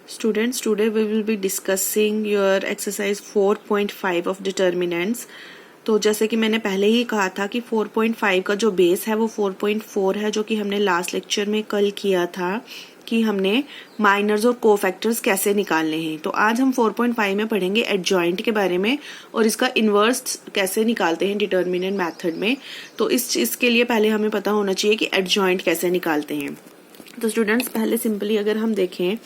Students, today we will be discussing your exercise 4.5 of determinants. तो जैसे कि मैंने पहले ही कहा था कि 4.5 का जो बेस है वो 4.4 है, जो कि हमने लास्ट लेक्चर में कल किया था कि हमने माइनर्स और कोफैक्टर्स कैसे निकालने हैं। तो आज हम 4.5 में पढ़ेंगे एडजॉइंट के बारे में और इसका इन्वर्स कैसे निकालते हैं डिटर्मिनेंट मेथड में। तो इसके लिए पहले हमें पता होना चाहिए कि एडजॉइंट कैसे निकालते हैं। तो स्टूडेंट्स, पहले सिंपली अगर हम देखें,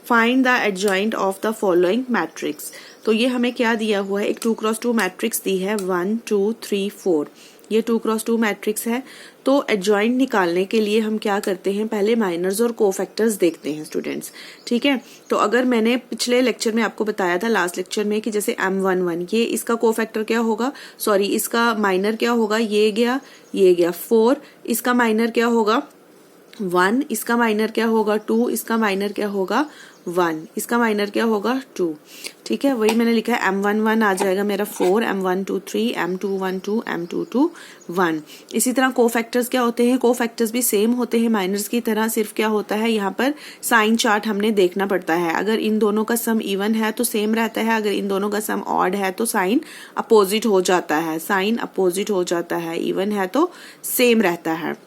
find the adjoint of the following matrix. तो ये हमें क्या दिया हुआ है, एक 2x2 मैट्रिक्स दी है 1 2 3 4। ये 2x2 मैट्रिक्स है। तो एडजॉइंट निकालने के लिए हम क्या करते हैं, पहले माइनर्स और कोफैक्टर्स देखते हैं स्टूडेंट्स। ठीक है, तो अगर मैंने पिछले लेक्चर में आपको बताया था, लास्ट लेक्चर में, कि जैसे M11 ये इसका कोफैक्टर क्या होगा, सॉरी इसका माइनर क्या होगा, ये गया 4, इसका माइनर क्या होगा 1, इसका माइनर क्या होगा 2, इसका माइनर क्या होगा 1, इसका माइनर क्या होगा 2। ठीक है, वही मैंने लिखा है M11 आ जाएगा मेरा 4, M123, M212, M22 1। इसी तरह कोफैक्टर्स क्या होते हैं, कोफैक्टर्स भी सेम होते हैं माइनर्स की तरह, सिर्फ क्या होता है यहाँ पर साइन चार्ट हमने देखना पड़ता है। अगर इन दोनों का सम इवन है तो सेम रहता है, अगर इन दोनों का सम ऑड है तो साइन अपोजिट हो जाता है, साइन अपोजिट हो जाता है, इवन है तो सेम रहता है।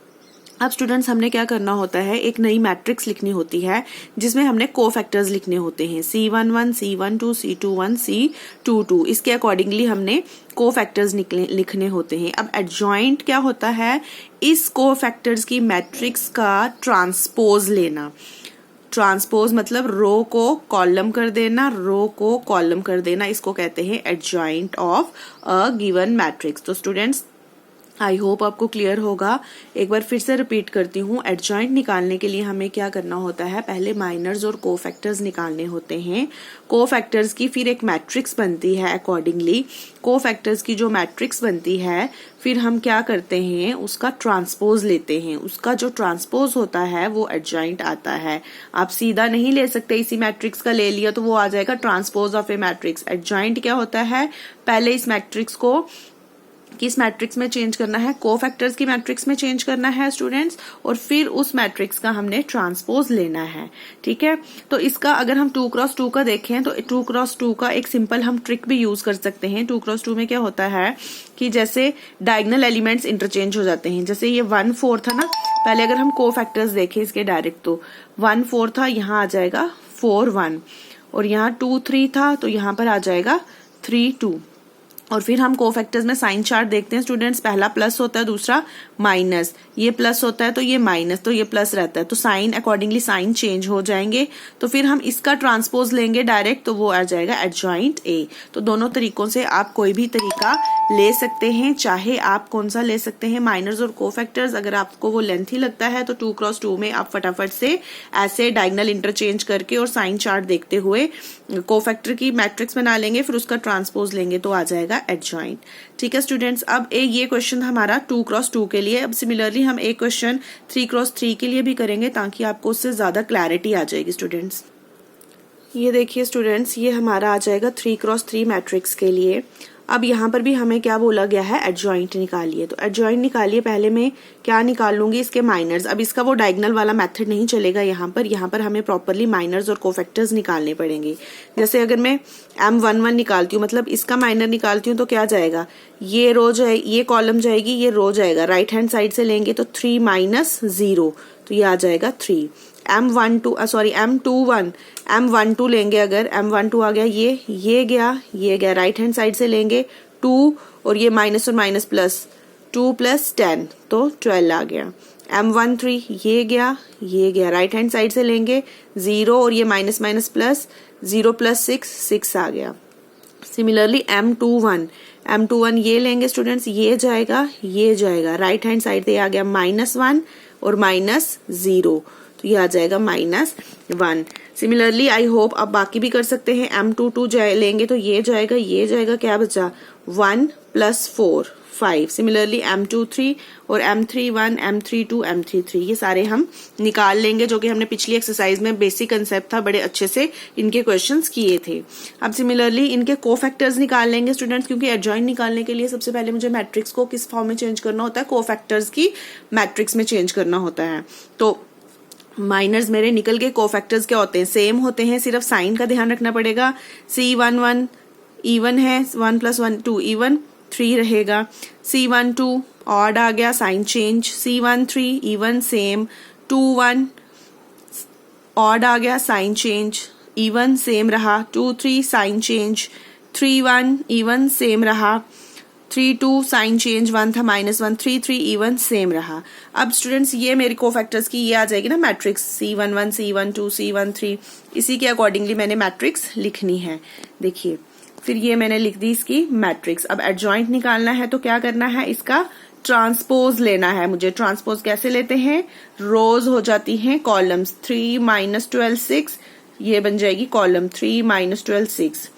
अब स्टूडेंट्स, हमने क्या करना होता है, एक नई मैट्रिक्स लिखनी होती है जिसमें हमने कोफैक्टर्स लिखने होते हैं, C11, C12, C21, C22। इसके अकॉर्डिंगली हमने कोफैक्टर्स लिखने होते हैं। अब एडजॉइंट क्या होता है, इस कोफैक्टर्स की मैट्रिक्स का ट्रांसपोज लेना। ट्रांसपोज मतलब रो को कॉलम कर देना, रो को कॉलम कर देना, इसको कहते हैं adjoint of a given matrix. तो स्टूडेंट्स, आई होप आपको क्लियर होगा। एक बार फिर से रिपीट करती हूँ, एडजॉइंट निकालने के लिए हमें क्या करना होता है, पहले माइनर्स और कोफैक्टर्स निकालने होते हैं। कोफैक्टर्स की फिर एक मैट्रिक्स बनती है अकॉर्डिंगली। कोफैक्टर्स की जो मैट्रिक्स बनती है, फिर हम क्या करते हैं, उसका ट्रांसपोज लेते हैं। उसका जो ट्रांसपोज होता है वो एडजॉइंट आता है। आप सीधा नहीं ले सकते, इसी मैट्रिक्स का ले लिया तो वो आ जाएगा transpose of A matrix. Adjoint क्या होता है, पहले इस मैट्रिक्स को किस मैट्रिक्स में चेंज करना है, कोफैक्टर्स की मैट्रिक्स में चेंज करना है स्टूडेंट्स, और फिर उस मैट्रिक्स का हमने ट्रांसपोज लेना है। ठीक है, तो इसका अगर हम 2x2 का देखें तो 2x2 का एक सिंपल हम ट्रिक भी यूज कर सकते हैं। 2x2 में क्या होता है कि जैसे डायगोनल एलिमेंट्स इंटरचेंज हो जाते हैं। जैसे ये 1 4 था ना, पहले अगर हम कोफैक्टर्स देखें इसके डायरेक्ट, तो 1 4 था, यहाँ आ जाएगा 4 1, और यहाँ 2 3 था तो यहाँ पर आ जाएगा 3 2। और फिर हम कोफैक्टर्स में साइन चार्ट देखते हैं स्टूडेंट्स, पहला प्लस होता है, दूसरा माइनस। ये प्लस होता है तो ये माइनस, तो ये प्लस रहता है, तो साइन अकॉर्डिंगली साइन चेंज हो जाएंगे। तो फिर हम इसका ट्रांसपोज लेंगे डायरेक्ट, तो वो आ जाएगा एडजॉइंट ए। तो दोनों तरीकों से आप कोई भी तरीका ले सकते हैं, चाहे आप कौन सा ले सकते हैं, माइनर्स और कोफैक्टर्स। अगर आपको वो लेंथी लगता है तो 2x2 में आप फटाफट से ऐसे डायगोनल इंटरचेंज करके और साइन चार्ट देखते हुए कोफैक्टर की मैट्रिक्स बना लेंगे, फिर उसका ट्रांसपोज लेंगे तो आ जाएगा एडजॉइंट। ठीक है स्टूडेंट्स, अब ये क्वेश्चन हमारा 2x2 के लिए। अब सिमिलरली हम एक क्वेश्चन 3x3 के लिए भी करेंगे ताकि आपको उससे ज्यादा क्लैरिटी आ जाएगी स्टूडेंट्स। ये देखिए स्टूडेंट्स, ये हमारा आ जाएगा 3x3 मैट्रिक्स के लिए। अब यहाँ पर भी हमें क्या बोला गया है, एडजॉइंट निकालिए। तो एडजॉइंट निकालिए, पहले मैं क्या निकाल लूंगी, इसके माइनर्स। अब इसका वो डायगोनल वाला मेथड नहीं चलेगा यहाँ पर हमें प्रॉपरली माइनर्स और कोफैक्टर्स निकालने पड़ेंगे। जैसे अगर मैं M11 निकालती हूँ, मतलब इसका माइनर निकालती हूँ, तो क्या जाएगा, ये रो जाए, ये कॉलम जाएगी, ये रो जाएगा। राइट हैंड साइड से लेंगे तो 3 - 0, तो ये आ जाएगा 3। M12 लेंगे, अगर M12 आ गया, ये गया। राइट हैंड साइड से लेंगे 2, और ये माइनस और माइनस प्लस, 2 + 10 तो 12 आ गया। M13 ये गया। राइट हैंड साइड से लेंगे 0, और ये माइनस माइनस प्लस, 0 + 6 6 आ गया। सिमिलरली M21 ये लेंगे स्टूडेंट्स, ये जाएगा। राइट हैंड साइड से आ गया -1 और -0, तो ये आ जाएगा -1। सिमिलरली आई होप आप बाकी भी कर सकते हैं। M22 लेंगे तो ये जाएगा, क्या बचा, 1 + 4 5। सिमिलरली M23 और M31, M32, M33 ये सारे हम निकाल लेंगे, जो कि हमने पिछली एक्सरसाइज में बेसिक कंसेप्ट था, बड़े अच्छे से इनके क्वेश्चंस किए थे। अब सिमिलरली इनके कोफैक्टर्स निकाल लेंगे स्टूडेंट्स, क्योंकि एडजॉइंट निकालने के लिए सबसे पहले मुझे मैट्रिक्स को किस फॉर्म में चेंज करना होता है, कोफैक्टर्स की मैट्रिक्स में चेंज करना होता है। तो माइनर्स मेरे निकल के, कोफैक्टर्स क्या होते हैं, सेम होते हैं, सिर्फ साइन का ध्यान रखना पड़ेगा। C11 इवन है, 1 + 1 2 इवन, 3 रहेगा। C12 ऑड आ गया, sign change. C13 even same, 21 odd आ गया, साइन चेंज, इवन सेम रहा। 23 साइन चेंज, 31 इवन सेम रहा। 32 साइन चेंज, 1 था -1, 33 इवन सेम रहा। अब स्टूडेंट्स ये मेरी कोफैक्टर्स की ये आ जाएगी ना मैट्रिक्स, C11 C12 C13, इसी के अकॉर्डिंगली मैंने मैट्रिक्स लिखनी है। देखिए फिर ये मैंने लिख दी इसकी मैट्रिक्स। अब एडजॉइंट निकालना है तो क्या करना है, इसका ट्रांसपोज लेना है मुझे। ट्रांसपोज कैसे लेते हैं, रोज हो जाती हैं कॉलम्स। 3 - 12 6, ये बन जाएगी कॉलम। 3 - 12 6,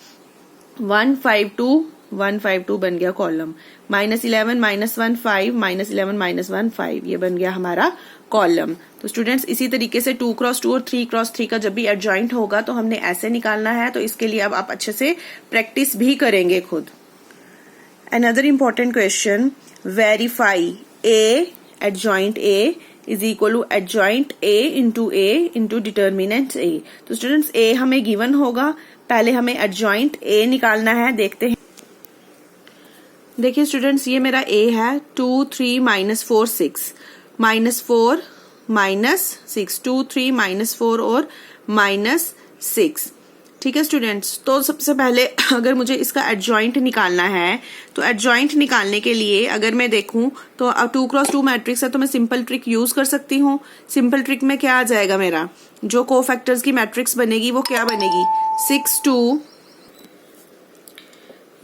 152 बन गया कॉलम। -11 -1 5, -11 -1 5, ये बन गया हमारा कॉलम। तो स्टूडेंट्स इसी तरीके से 2 × 2 और 3 × 3 का जब भी एडजॉइंट होगा तो हमने ऐसे निकालना है। तो इसके लिए अब आप अच्छे से प्रैक्टिस भी करेंगे खुद। Another important question, verify A adjoint A is equal to adjoint A into determinant A। तो स्टूडेंट्स A हमें गिवन होगा, पहले हमें adjoint A निकालना है। देखते हैं, देखिए स्टूडेंट्स ये मेरा A है, 2 3 -4 6, -4 -6, 2 3 -4 और -6। ठीक है स्टूडेंट्स, तो सबसे पहले अगर मुझे इसका एडजॉइंट निकालना है तो एडजॉइंट निकालने के लिए अगर मैं देखूं तो 2 × 2 मैट्रिक्स है तो मैं सिंपल ट्रिक यूज कर सकती हूँ। सिंपल ट्रिक में क्या आ जाएगा, मेरा जो कोफैक्टर्स की मैट्रिक्स बनेगी वो क्या बनेगी, 6 2।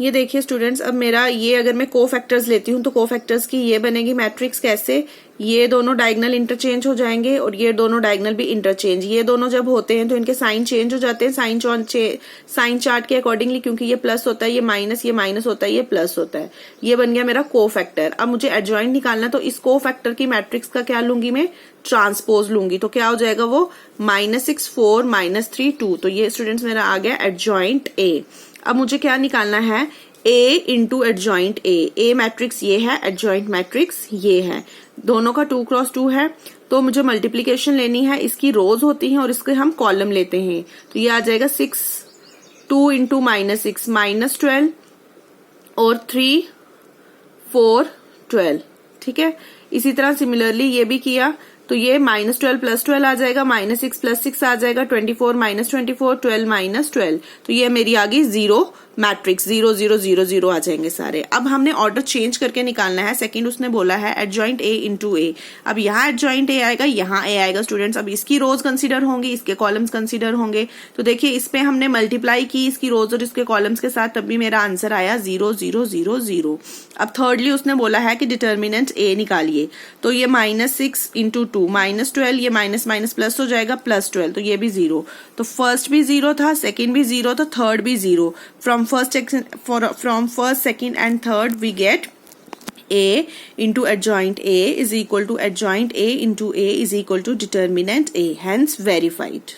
ये देखिए स्टूडेंट्स, अब मेरा ये अगर मैं कोफैक्टर्स लेती हूँ तो कोफैक्टर्स की ये बनेगी मैट्रिक्स कैसे, ये दोनों डायगोनल इंटरचेंज हो जाएंगे और ये दोनों डायगोनल भी इंटरचेंज। ये दोनों जब होते हैं तो इनके साइन चेंज हो जाते हैं, साइन चार्ट के अकॉर्डिंगली, क्योंकि ये प्लस होता है, ये माइनस होता है, ये प्लस होता है। ये बन गया मेरा कोफैक्टर। अब मुझे एडजॉइंट निकालना, तो इस कोफैक्टर की मैट्रिक्स का क्या लूंगी मैं, ट्रांसपोज लूंगी। तो क्या हो जाएगा वो, -6 4 -3 2। तो ये स्टूडेंट्स मेरा आ गया एडजॉइंट A। अब मुझे क्या निकालना है, A into adjoint A matrix ये है, एडजॉइंट मैट्रिक्स ये है, दोनों का 2 × 2 है। तो मुझे मल्टीप्लीकेशन लेनी है, इसकी रोज होती हैं और इसके हम कॉलम लेते हैं। तो ये आ जाएगा 6 2 × -6 -12 और 3 4 12। ठीक है, इसी तरह सिमिलरली ये भी किया, तो ये -12 + 12 आ जाएगा, -6 + 6 आ जाएगा, 24 - 24 12 - 12। तो ये मेरी आ गई 0 मैट्रिक्स, 0 0 0 0 आ जाएंगे सारे। अब हमने ऑर्डर चेंज करके निकालना है। सेकंड उसने बोला है एडजॉइंट A इंटू A। अब यहाँ एडजॉइंट A आएगा, यहाँ A आएगा स्टूडेंट्स। अब इसकी रोज कंसीडर होंगी, इसके कॉलम्स कंसीडर होंगे। तो देखिए इस पे हमने मल्टीप्लाई की इसकी रोज और इसके कॉलम्स के साथ, तब भी मेरा आंसर आया 0 0 0 0। अब थर्डली उसने बोला है कि डिटर्मिनेंट A निकालिए। तो ये -6 × 2 -12, ये माइनस प्लस हो जाएगा, +12, तो ये भी 0। तो फर्स्ट भी 0 था, सेकंड भी 0 था, थर्ड भी 0। From first, second and third we get A into adjoint A is equal to adjoint A into A is equal to determinant A, hence verified।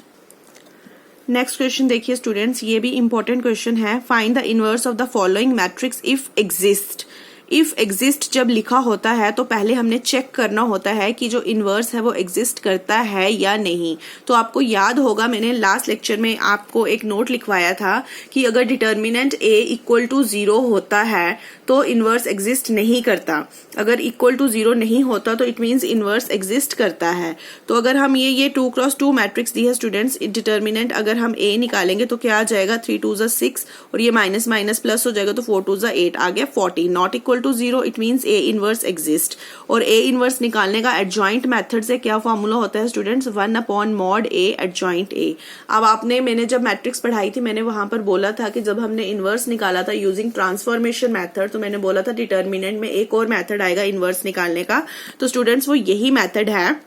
Next question देखिए स्टूडेंट्स, ये भी important question है। Find the inverse of the following matrix if exist. If exist जब लिखा होता है तो पहले हमने चेक करना होता है कि जो इनवर्स है वो एग्जिस्ट करता है या नहीं। तो आपको याद होगा मैंने लास्ट लेक्चर में आपको एक नोट लिखवाया था कि अगर डिटर्मिनेंट A = 0 होता है तो इनवर्स एग्जिस्ट नहीं करता। अगर = 0 नहीं होता तो इट मीन्स इनवर्स एग्जिस्ट करता है। तो अगर हम ये 2 × 2 मैट्रिक्स दी है स्टूडेंट्स, डिटर्मिनेंट अगर हम A निकालेंगे तो क्या आ जाएगा, 3 2 6 और ये माइनस प्लस हो जाएगा, तो 4 2 8 आ गया 40। Not equal to 0, it means A inverse exist. और A इनवर्स निकालने का एडजॉइंट मेथड से क्या फॉर्मूला होता है students, 1/mod A adjoint A। अब मैंने जब मैट्रिक्स पढ़ाई थी मैंने वहां पर बोला था कि जब हमने इनवर्स निकाला था यूजिंग ट्रांसफॉर्मेशन मेथड, तो मैंने बोला था डिटर्मिनेंट में एक और मेथड आएगा इनवर्स निकालने का। तो स्टूडेंट्स वो यही मेथड है।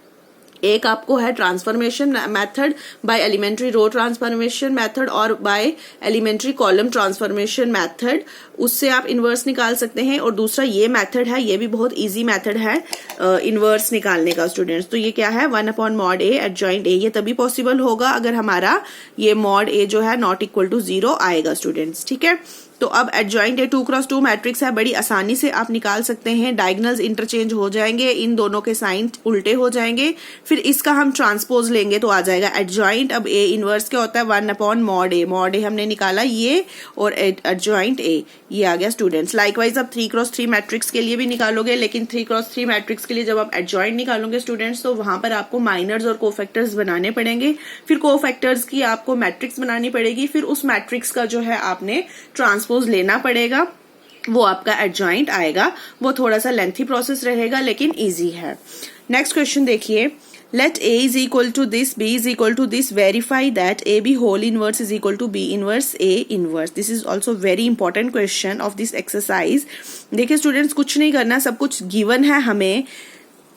एक आपको है transformation method by elementary row transformation method और by elementary column transformation method, उससे आप इनवर्स निकाल सकते हैं। और दूसरा ये मेथड है, ये भी बहुत इजी मेथड है इनवर्स निकालने का स्टूडेंट्स। तो ये क्या है, 1/mod A एडजॉइंट A। ये तभी पॉसिबल होगा अगर हमारा ये mod A जो है नॉट इक्वल टू 0 आएगा स्टूडेंट्स। ठीक है, तो अब एडजॉइंट ए 2x2 मैट्रिक्स है, बड़ी आसानी से आप निकाल सकते हैं। डायगनल्स इंटरचेंज हो जाएंगे, इन दोनों के साइन उल्टे हो जाएंगे, फिर इसका हम ट्रांसपोज लेंगे तो आ जाएगा एडजॉइंट। अब ए इनवर्स क्या होता है 1/mod a, mod a हमने निकाला ये, और एडजॉइंट ए ये आ गया स्टूडेंट्स। लाइकवाइज अब 3x3 मैट्रिक्स के लिए भी निकालोगे, लेकिन 3x3 मैट्रिक्स के लिए जब आप एडजॉइंट निकालोगे स्टूडेंट्स तो वहां पर आपको माइनर्स और कोफैक्टर्स बनाने पड़ेंगे, फिर कोफैक्टर्स की आपको मैट्रिक्स बनानी पड़ेगी, फिर उस मैट्रिक्स का जो है आपने ट्रांसपोज लेना पड़ेगा, वो आपका एडजॉइंट आएगा। वो थोड़ा सा लेंथी प्रोसेस रहेगा लेकिन इजी है। नेक्स्ट क्वेश्चन देखिए, let A is equal to this, B is equal to this, verify that AB whole inverse is equal to B inverse A inverse. This is also very important question of this exercise. देखिए students, कुछ नहीं करना, सब कुछ given है हमें,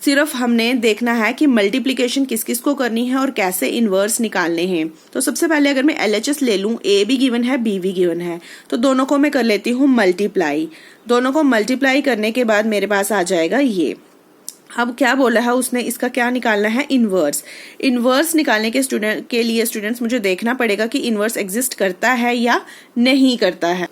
सिर्फ हमने देखना है कि मल्टीप्लिकेशन किस किस को करनी है और कैसे इनवर्स निकालने हैं। तो सबसे पहले अगर मैं LHS ले लूं, A भी गिवन है, B भी गिवन है, तो दोनों को मैं कर लेती हूँ मल्टीप्लाई। दोनों को मल्टीप्लाई करने के बाद मेरे पास आ जाएगा ये। अब क्या बोला है उसने, इसका क्या निकालना है, इनवर्स। इनवर्स निकालने के लिए स्टूडेंट्स मुझे देखना पड़ेगा कि इनवर्स एग्जिस्ट करता है या नहीं करता है।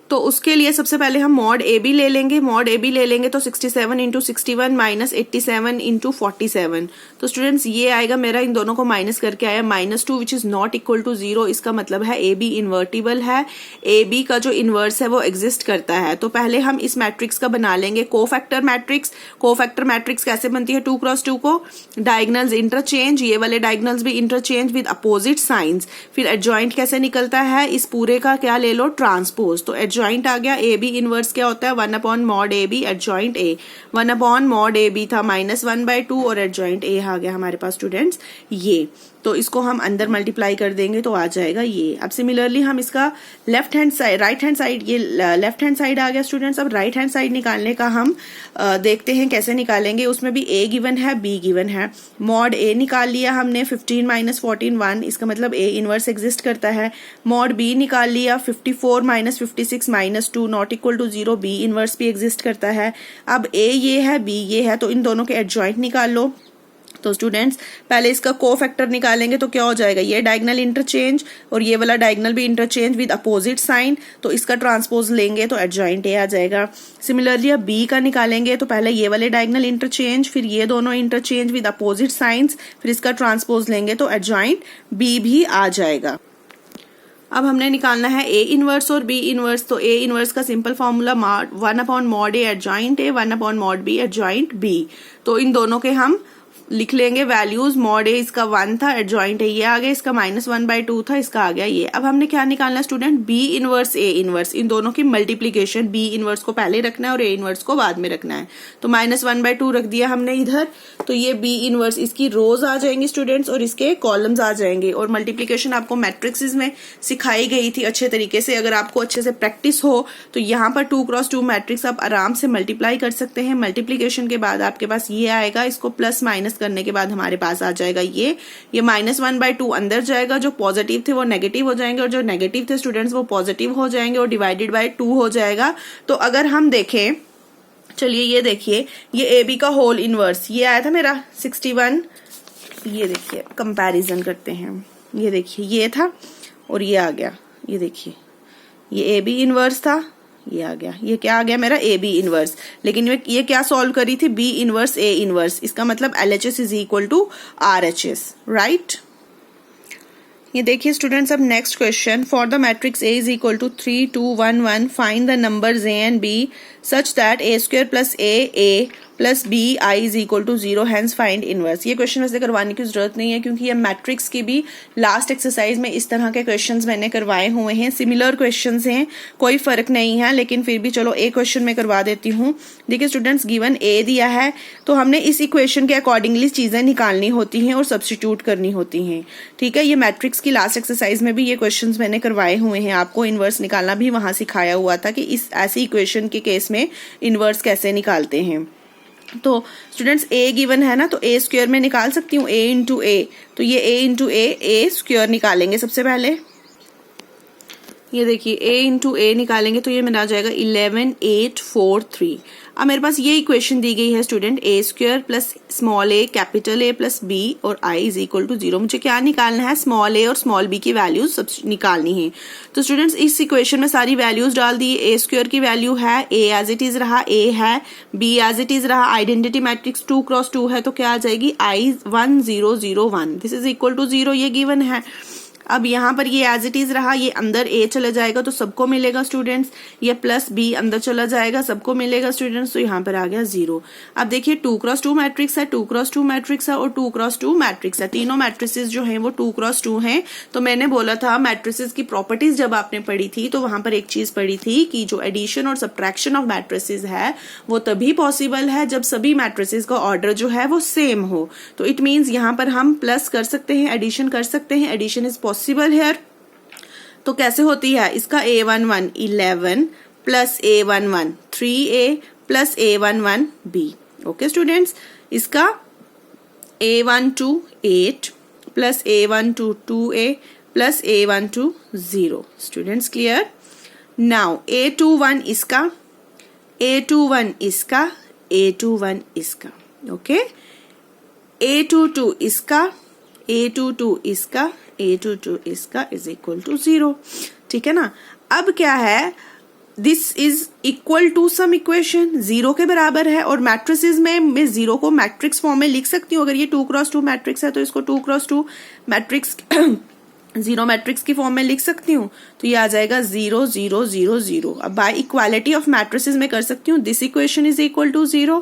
तो उसके लिए सबसे पहले हम mod AB ले लेंगे। mod AB ले लेंगे तो 67 इंटू 61 माइनस 87 इंटू 47। तो स्टूडेंट्स ये आएगा मेरा, इन दोनों को माइनस करके आया -2 which is not equal to 0। इसका मतलब है AB इन्वर्टिबल है, AB का जो इनवर्स है वो एग्जिस्ट करता है। तो पहले हम इस मैट्रिक्स का बना लेंगे कोफैक्टर मैट्रिक्स। कोफैक्टर मैट्रिक्स कैसे बनती है 2x2 को, डायगनल्स इंटरचेंज, ये वाले डायगनल्स भी इंटरचेंज विद अपोजिट साइंस। फिर एडजॉइंट कैसे निकलता है, इस पूरे का क्या ले लो, ट्रांसपोज। तो एडजॉइंट आ गया, ए बी इनवर्स क्या होता है 1/mod AB adjoint A. 1/mod AB था -1/2 और एडजॉइंट ए आ गया हमारे पास स्टूडेंट्स ये। तो इसको हम अंदर मल्टीप्लाई कर देंगे तो आ जाएगा ये। अब सिमिलरली हम इसका left hand side, right hand side, ये लेफ्ट हैंड साइड आ गया स्टूडेंट्स। अब राइट हैंड साइड निकालने का हम देखते हैं कैसे निकालेंगे। उसमें भी ए गिवन है, बी गिवन है। mod A निकाल लिया हमने, 15 - 14 1, इसका मतलब ए इनवर्स एग्जिस्ट करता है। mod B निकाल लिया, 54 - 56 - 2 not equal to 0, B inverse भी एग्जिस्ट करता है। अब ए ये है, बी ये है, तो इन दोनों के एडजॉइंट निकाल लो। तो स्टूडेंट्स पहले इसका कोफैक्टर निकालेंगे तो क्या हो जाएगा, ये डायगनल इंटरचेंज और ये वाला डायगनल भी इंटरचेंज विद अपोजिट साइन। तो इसका ट्रांसपोज लेंगे तो एडजॉइंट ए आ जाएगा। सिमिलरली अब बी का निकालेंगे तो पहले ये वाले डायगनल इंटरचेंज, फिर ये दोनों इंटरचेंज विद अपोजिट साइंस, फिर इसका ट्रांसपोज लेंगे तो एडजॉइंट बी भी आ जाएगा। अब हमने निकालना है ए इनवर्स और बी इनवर्स। तो ए इनवर्स का simple formula 1/mod A adjoint A, 1/mod B adjoint B. तो इन दोनों के हम लिख लेंगे वैल्यूज। mod A इसका 1 था, एडजॉइंट है ये आ गया, इसका -1/2 था, इसका आ गया ये। अब हमने क्या निकालना है student, B inverse A inverse, इन दोनों की मल्टीप्लीकेशन। B इनवर्स को पहले रखना है और A इनवर्स को बाद में रखना है। तो -1/2 रख दिया हमने इधर, तो ये B इनवर्स, इसकी रोज आ जाएंगी स्टूडेंट्स और इसके कॉलम्स आ जाएंगे। और मल्टीप्लीकेशन आपको मैट्रिक्स में सिखाई गई थी अच्छे तरीके से। अगर आपको अच्छे से प्रैक्टिस हो तो यहाँ पर 2x2 मैट्रिक्स आप आराम से मल्टीप्लाई कर सकते हैं। मल्टीप्लीकेशन के बाद आपके पास ये आएगा, इसको प्लस माइनस करने के बाद हमारे पास आ जाएगा ये -1/2 अंदर जाएगा, जो पॉजिटिव थे वो नेगेटिव हो जाएंगे और जो नेगेटिव थे स्टूडेंट्स वो पॉजिटिव हो जाएंगे और डिवाइडेड बाय 2 हो जाएगा। तो अगर हम देखें, चलिए ये देखिए, ये ए बी का होल इनवर्स ये आया था मेरा 61। ये देखिए कंपैरिजन करते हैं, ये देखिए ये था और ये आ गया, ये देखिए ये ए बी इनवर्स था, ये आ गया, ये क्या आ गया मेरा ए बी इनवर्स। लेकिन ये क्या सॉल्व करी थी, बी इनवर्स ए इनवर्स। इसका मतलब LHS is equal to RHS, right. ये देखिए स्टूडेंट्स, अब next question, for the matrix A is equal to 3 2 1 1 find the numbers A and B such that A² plus A plus B I is equal to 0, hence find inverse. ये question वैसे करवाने की जरूरत नहीं है क्योंकि ये मैट्रिक्स की भी लास्ट एक्सरसाइज में इस तरह के क्वेश्चंस मैंने करवाए हुए हैं। सिमिलर क्वेश्चंस हैं, कोई फर्क नहीं है, लेकिन फिर भी चलो एक क्वेश्चन में करवा देती हूँ। देखिए स्टूडेंट्स, गिवन A दिया है तो हमने इस इक्वेशन के अकॉर्डिंगली चीजें निकालनी होती हैं और सब्स्टिट्यूट करनी होती हैं, ठीक है। ये मैट्रिक्स की लास्ट एक्सरसाइज में भी ये क्वेश्चंस मैंने करवाए हुए हैं, आपको इनवर्स निकालना भी वहां सिखाया हुआ था कि इस ऐसी इक्वेशन के केस में इनवर्स कैसे निकालते हैं। तो स्टूडेंट्स A गिवन है ना, तो A स्क्वायर में निकाल सकती हूँ, A इंटू A। तो ये A इंटू A स्क्वायर निकालेंगे सबसे पहले। ये देखिए a इंटू ए निकालेंगे तो ये मेरा आ जाएगा 11,843। अब मेरे पास ये इक्वेशन दी गई है student, a square plus small a capital A plus b और i इज इक्वल टू 0। मुझे क्या निकालना है, स्मॉल a और स्मॉल b की वैल्यूज सब निकालनी है। तो स्टूडेंट्स इस इक्वेशन में सारी वैल्यूज डाल दी। a स्क्वायर की वैल्यू है a एज इट इज रहा, a है, b एज इट इज रहा, आइडेंटिटी मैट्रिक्स 2 क्रॉस 2 है तो क्या आ जाएगी i 1001, this is equal to 0, ये गिवन है। अब यहाँ पर ये एज इट इज रहा, ये अंदर a चला जाएगा तो सबको मिलेगा स्टूडेंट्स, ये प्लस b अंदर चला जाएगा सबको मिलेगा स्टूडेंट्स, तो यहाँ पर आ गया 0। अब देखिए 2 क्रॉस 2 मैट्रिक्स है, 2 क्रॉस 2 मैट्रिक्स है और 2 क्रॉस 2 मैट्रिक्स है। तीनों मैट्रिसेस जो हैं वो 2 क्रॉस 2 हैं। तो मैंने बोला था मैट्रिसेस की प्रॉपर्टीज जब आपने पढ़ी थी तो वहां पर एक चीज पढ़ी थी कि जो एडिशन और सब्ट्रैक्शन ऑफ मैट्रिसेस है वो तभी पॉसिबल है जब सभी मैट्रिसेस का ऑर्डर जो है वो सेम हो। तो इट मीन्स यहाँ पर हम प्लस कर सकते हैं, एडिशन कर सकते हैं, एडिशन इज पॉसिबल हेयर। तो कैसे होती है, इसका a11 11 plus a11 3a plus a11 b। Okay students, इसका a12 8 plus a12 2a plus a12 0। Students clear? Now a21 इसका, a21 इसका, a21 इसका, ओके, a22 इसका, a22 इसका, a22 इसका इज इक्वल टू 0। ठीक है ना? अब क्या है, this is equal to some equation, 0 के बराबर है और मैट्रिसेस में मैं 0 को मैट्रिक्स फॉर्म में लिख सकती हूँ। अगर ये 2 क्रॉस 2 मैट्रिक्स है तो इसको 2 क्रॉस 2 मैट्रिक्स 0 मैट्रिक्स की फॉर्म में लिख सकती हूँ। तो ये आ जाएगा 0 0 0 0। अब बाय इक्वालिटी ऑफ मैट्रिसेस में कर सकती हूँ, this equation is equal to 0,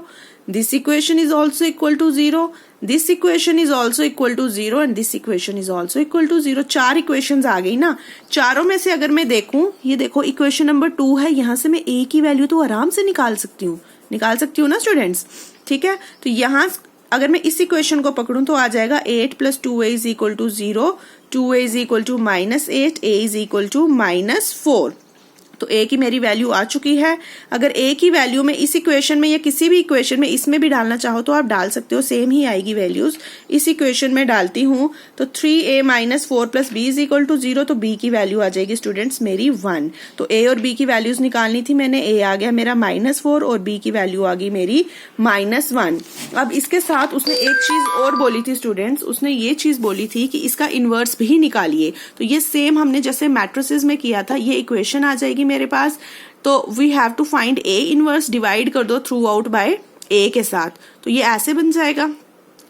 this equation is also equal to 0, this equation is also equal to 0 and this equation is also equal to 0। 4 equations आ गई ना। चारों में से अगर मैं देखूं, ये देखो इक्वेशन नंबर 2 है, यहां से मैं a की वैल्यू तो आराम से निकाल सकती हूँ ना स्टूडेंट्स। ठीक है, तो यहां अगर मैं इस इक्वेशन को पकड़ूं तो आ जाएगा 8 plus 2a is equal to 0, 2a is equal to -8, a is equal to -4। तो a की मेरी वैल्यू आ चुकी है। अगर a की वैल्यू में इस इक्वेशन में या किसी भी इक्वेशन में इसमें भी डालना चाहो तो आप डाल सकते हो, सेम ही आएगी वैल्यूज। इस इक्वेशन में डालती हूँ तो 3a - 4 plus b is equal to 0, तो b की वैल्यू आ जाएगी स्टूडेंट्स मेरी 1। तो a और b की वैल्यूज निकालनी थी मैंने, a आ गया मेरा -4 और b की वैल्यू आ गई मेरी -1। अब इसके साथ उसने एक चीज और बोली थी स्टूडेंट्स, उसने ये चीज बोली थी कि इसका इनवर्स भी निकालिए। तो ये सेम हमने जैसे मैट्रिसेस में किया था, ये इक्वेशन आ जाएगी मेरे पास। तो we have to find a inverse, divide कर दो थ्रू आउट बाय a के साथ, तो ये ऐसे बन जाएगा,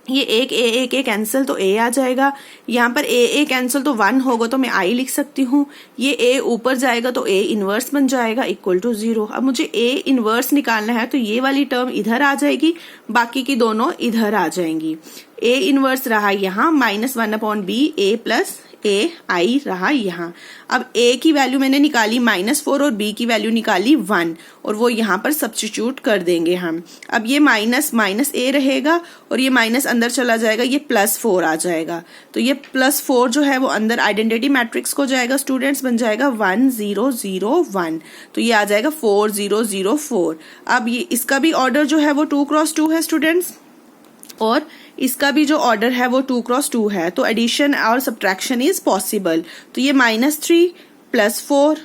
ये एक a कैंसिल तो a आ जाएगा, यहाँ पर a कैंसिल तो 1 होगा तो मैं i लिख सकती हूँ, ये a ऊपर जाएगा तो a इनवर्स बन जाएगा इक्वल टू 0। अब मुझे a इनवर्स निकालना है तो ये वाली टर्म इधर आ जाएगी, बाकी की दोनों इधर आ जाएंगी। a इनवर्स रहा यहाँ -1/b, a plus a i रहा यहाँ। अब a की वैल्यू मैंने निकाली -4 और b की वैल्यू निकाली 1 और वो यहाँ पर सब्स्टिट्यूट कर देंगे हम। अब ये माइनस a रहेगा और ये माइनस अंदर चला जाएगा, ये +4 आ जाएगा। तो ये +4 जो है वो अंदर आइडेंटिटी मैट्रिक्स को जाएगा स्टूडेंट्स, बन जाएगा 1 0 0 1, तो ये आ जाएगा 4 0 0 4। अब ये इसका भी ऑर्डर जो है वो 2 क्रॉस 2 है स्टूडेंट्स और इसका भी जो ऑर्डर है वो 2 क्रॉस 2 है, तो एडिशन और सब्ट्रैक्शन इज पॉसिबल। तो ये -3 + 4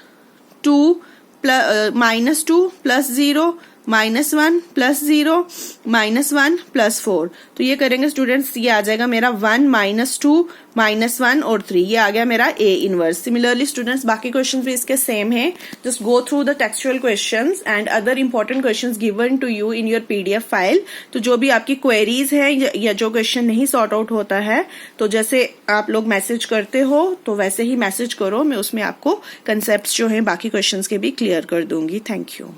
2 -2 + 0 -1 + 0 -1 + 4, तो ये करेंगे स्टूडेंट्स, ये आ जाएगा मेरा 1 -2 -1 और 3, ये आ गया मेरा a इनवर्स। सिमिलरली स्टूडेंट्स बाकी क्वेश्चंस भी इसके सेम है, just go through the textual questions and other important questions given to you in your PDF file. तो जो भी आपकी क्वेरीज है या जो क्वेश्चन नहीं सॉर्ट आउट होता है, तो जैसे आप लोग मैसेज करते हो तो वैसे ही मैसेज करो, मैं उसमें आपको कंसेप्ट जो है बाकी क्वेश्चंस के भी क्लियर कर दूंगी। Thank you.